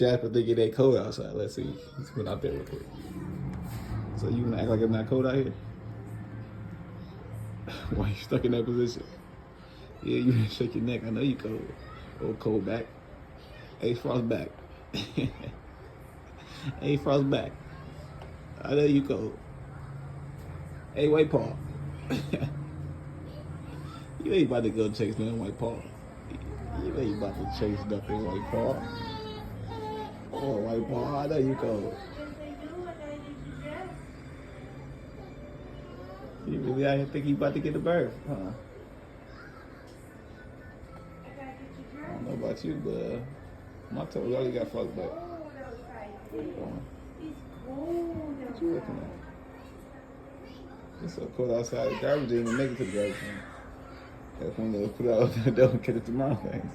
Jasper think it ain't cold outside. Let's see. He's going out there real quick. So you gonna act like it's not cold out here? Why you stuck in that position? Yeah, you didn't shake your neck. I know you cold. Oh, cold back. Hey, Frost back. Hey, Frost back. I know you cold. Hey, White Paw. You ain't about to go chase no White Paw. You ain't about to chase nothing White Paw. Oh, White Paw, I know you cold. You really out here think you about to get a birth, huh? I don't know about you, but my toes already got fucked up. What you looking at? It's so cold outside. The garbage didn't even make it to the garbage can. That's when they put it out the door and get it to my things.